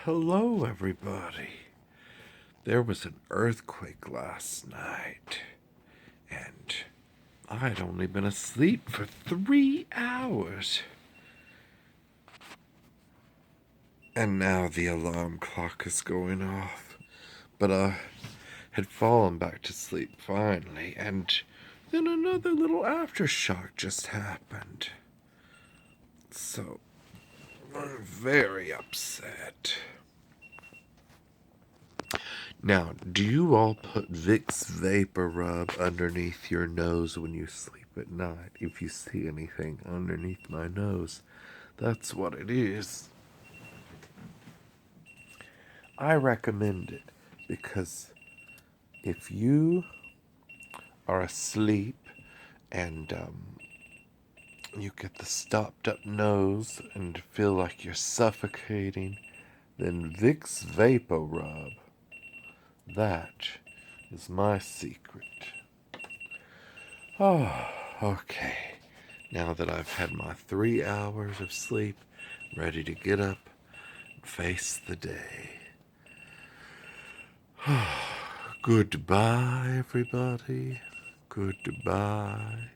Hello, everybody. There was an earthquake last night, and I'd only been asleep for 3 hours. And now the alarm clock is going off. But I had fallen back to sleep finally, and then another little aftershock just happened. So, I'm very upset. Now, do you all put Vicks VapoRub underneath your nose when you sleep at night? If you see anything underneath my nose, that's what it is. I recommend it because if you are asleep and you get the stopped up nose and feel like you're suffocating, then Vicks VapoRub, that is my secret. Oh, okay. Now that I've had my 3 hours of sleep, ready to get up and face the day. Goodbye, everybody. Goodbye.